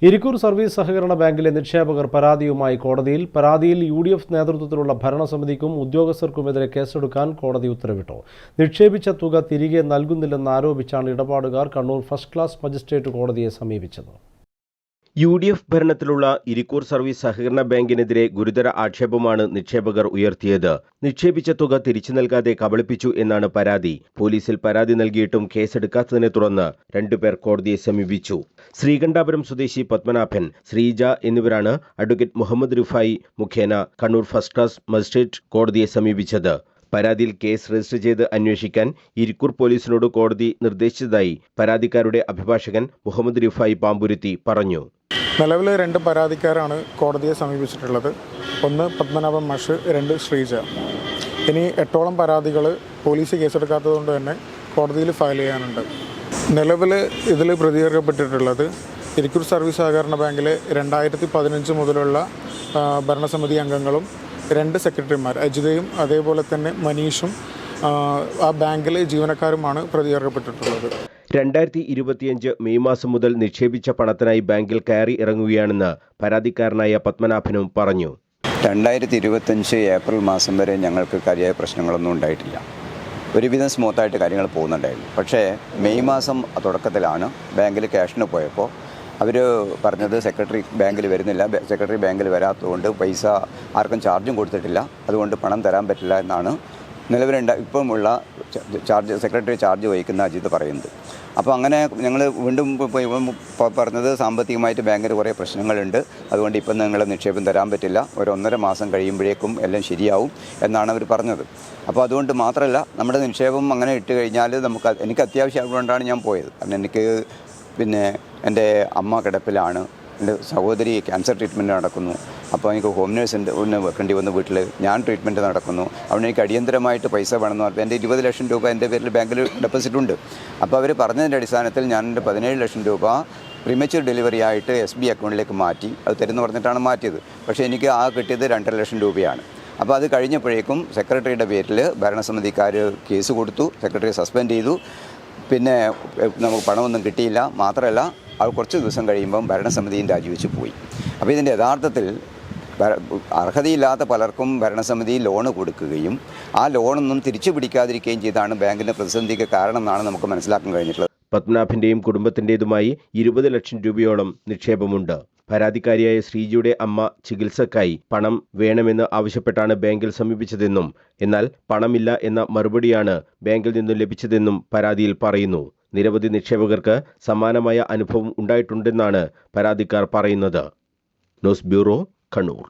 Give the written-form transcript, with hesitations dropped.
Irikkur service സഹകരണ ബാങ്കിലെ നിക്ഷേപകർ പരാതിയുമായി കോടതിയിൽ. പരാതിയിൽ യുഡിഎഫ് നേതൃത്വത്തിലുള്ള ഭരണസമിതിക്കും ഉദ്യോഗസ്ഥർക്കുമെതിരെ കേസെടുക്കാൻ കോടതി ഉത്തരവിട്ടു. നിക്ഷേപിച്ച തുക തിരികെ നൽകുന്നില്ലെന്ന് ആരോപിച്ചാണ് ഇടപാടുകാർ കണ്ണൂർ ഫസ്റ്റ് ക്ലാസ് മജിസ്ട്രേറ്റ് കോടതിയെ സമീപിച്ചത്. യുഡിഎഫ് ഭരണത്തിലുള്ള ഇരിക്കൂർ സർവീസ് സഹകരണ ബാങ്കിനെതിരെ ഗുരുതര ആക്ഷേപമാണ് നിക്ഷേപകർ ഉയർത്തിയത്. നിക്ഷേപിച്ച തുക തിരിച്ചു നൽകാതെ കബളിപ്പിച്ചു എന്നാണ് പരാതി. പോലീസിൽ പരാതി നൽകിയിട്ടും കേസെടുക്കാത്തതിനെ തുടർന്ന് രണ്ടുപേർ കോടതിയെ സമീപിച്ചു. ശ്രീകണ്ഠാപുരം സ്വദേശി പത്മനാഭൻ, ശ്രീജ എന്നിവരാണ് അഡ്വക്കേറ്റ് മുഹമ്മദ് റിഫായി മുഖേന കണ്ണൂർ ഫസ്റ്റ് ക്ലാസ് മജിസ്ട്രേറ്റ് കോടതിയെ സമീപിച്ചത്. പരാതിയിൽ കേസ് രജിസ്റ്റർ ചെയ്ത് അന്വേഷിക്കാൻ ഇരിക്കൂർ പോലീസിനോട് കോടതി നിർദ്ദേശിച്ചതായി പരാതിക്കാരുടെ അഭിഭാഷകൻ മുഹമ്മദ് റിഫായി പാമ്പുരുത്തി പറഞ്ഞു. നിലവിൽ 2 പരാതിക്കാരാണ് കോടതിയെ സമീപിച്ചിട്ടുള്ളത്. ഒന്ന് പത്മനാഭൻ മാഷ്, 2 ശ്രീജ. ഇനി 8ഓളം പരാതികൾ പോലീസ് കേസെടുക്കാത്തതുകൊണ്ട് തന്നെ കോടതിയിൽ ഫയൽ ചെയ്യാനുണ്ട്. നിലവിൽ ഇതിൽ പ്രതികരിക്കപ്പെട്ടിട്ടുള്ളത് ഇരിക്കൂർ സർവീസ് സഹകരണ ബാങ്കിലെ 2015 മുതലുള്ള ഭരണസമിതി അംഗങ്ങളും 2 സെക്രട്ടറിമാർ അജിതയും അതേപോലെ തന്നെ മനീഷും ആ ബാങ്കിലെ ജീവനക്കാരുമാണ് പ്രതികരിക്കപ്പെട്ടിട്ടുള്ളത്. 2025 മെയ് മാസം മുതൽ നിക്ഷേപിച്ച പണത്തിനായി ബാങ്കിൽ കയറി ഇറങ്ങുകയാണെന്ന് പരാതിക്കാരനായ പത്മനാഭനും പറഞ്ഞു. 2025 ഏപ്രിൽ മാസം വരെ ഞങ്ങൾക്ക് കാര്യമായ പ്രശ്നങ്ങളൊന്നും ഉണ്ടായിട്ടില്ല. ഒരുവിധം സ്മൂത്തായിട്ട് കാര്യങ്ങൾ പോകുന്നുണ്ടായിരുന്നു. പക്ഷേ മെയ് മാസം തുടക്കത്തിലാണ് ബാങ്കിൽ ക്യാഷിന് പോയപ്പോൾ അവർ പറഞ്ഞത് സെക്രട്ടറി ബാങ്കിൽ വരുന്നില്ല, സെക്രട്ടറി ബാങ്കിൽ വരാത്തതുകൊണ്ട് പൈസ ആർക്കും ചാർജും കൊടുത്തിട്ടില്ല, അതുകൊണ്ട് പണം തരാൻ പറ്റില്ല എന്നാണ് ഇപ്പമുള്ള സെക്രട്ടറി ചാർജ് വഹിക്കുന്ന അജിത് പറയുന്നത്. അപ്പോൾ അങ്ങനെ ഞങ്ങൾ വീണ്ടും പറഞ്ഞത് സാമ്പത്തികമായിട്ട് ബാങ്കിൽ കുറേ പ്രശ്നങ്ങളുണ്ട്, അതുകൊണ്ട് ഇപ്പം നിങ്ങൾ നിക്ഷേപം തരാൻ പറ്റില്ല, 1.5 മാസം കഴിയുമ്പോഴേക്കും എല്ലാം ശരിയാവും എന്നാണ് അവർ പറഞ്ഞത്. അപ്പോൾ അതുകൊണ്ട് മാത്രമല്ല, നമ്മുടെ നിക്ഷേപം അങ്ങനെ ഇട്ട് കഴിഞ്ഞാൽ എനിക്ക് അത്യാവശ്യമായതുകൊണ്ടാണ് ഞാൻ പോയത്. കാരണം എനിക്ക് എൻ്റെ അമ്മ കിടപ്പിലാണ്, എൻ്റെ സഹോദരി ക്യാൻസർ ട്രീറ്റ്മെൻറ്റ് നടക്കുന്നു. അപ്പോൾ എനിക്ക് ഹോം നേഴ്സിൻ്റെ വെക്കേണ്ടി വന്നു വീട്ടിൽ, ഞാൻ ട്രീറ്റ്മെൻറ്റ് നടക്കുന്നു. അവിടെ എനിക്ക് അടിയന്തരമായിട്ട് പൈസ വേണമെന്ന് പറഞ്ഞപ്പോൾ എൻ്റെ 20 ലക്ഷം രൂപ എൻ്റെ പേരിൽ ബാങ്കിൽ ഡെപ്പോസിറ്റ് ഉണ്ട്. അപ്പോൾ അവർ പറഞ്ഞതിൻ്റെ അടിസ്ഥാനത്തിൽ ഞാൻ എൻ്റെ 17 ലക്ഷം രൂപ പ്രീമച്യൂർ ഡെലിവറി ആയിട്ട് SB അക്കൗണ്ടിലേക്ക് മാറ്റി. അത് തരുമെന്ന് പറഞ്ഞിട്ടാണ് മാറ്റിയത്. പക്ഷേ എനിക്ക് കിട്ടിയത് 2.5 ലക്ഷം രൂപയാണ്. അപ്പോൾ അത് കഴിഞ്ഞപ്പോഴേക്കും സെക്രട്ടറിയുടെ പേരിൽ ഭരണസമിതിക്കാർ കേസ് കൊടുത്തു, സെക്രട്ടറി സസ്പെൻഡ് ചെയ്തു. പിന്നെ നമുക്ക് പണമൊന്നും കിട്ടിയില്ല. മാത്രമല്ല, അത് കുറച്ച് ദിവസം കഴിയുമ്പം ഭരണസമിതിയും രാജിവെച്ച് പോയി. അപ്പോൾ ഇതിൻ്റെ യഥാർത്ഥത്തിൽ അർഹതയില്ലാത്ത പലർക്കും ഭരണസമിതി ലോണ് കൊടുക്കുകയും ആ ലോണൊന്നും തിരിച്ചു പിടിക്കാതിരിക്കുകയും ചെയ്താണ് ബാങ്കിൻ്റെ പ്രതിസന്ധിക്ക് കാരണം എന്നാണ് നമുക്ക് മനസ്സിലാക്കാൻ കഴിഞ്ഞിട്ടുള്ളത്. പത്മനാഭൻ്റെയും കുടുംബത്തിൻ്റേതുമായി 20 ലക്ഷം രൂപയോളം നിക്ഷേപമുണ്ട്. പരാതിക്കാരിയായ ശ്രീജിയുടെ അമ്മ ചികിത്സക്കായി പണം വേണമെന്ന് ആവശ്യപ്പെട്ടാണ് ബാങ്കിൽ സമീപിച്ചതെന്നും എന്നാൽ പണമില്ല എന്ന മറുപടിയാണ് ബാങ്കിൽ നിന്നും ലഭിച്ചതെന്നും പരാതിയിൽ പറയുന്നു. നിരവധി നിക്ഷേപകർക്ക് സമാനമായ അനുഭവം ഉണ്ടായിട്ടുണ്ടെന്നാണ് പരാതിക്കാർ പറയുന്നത്. News bureau, Kannur.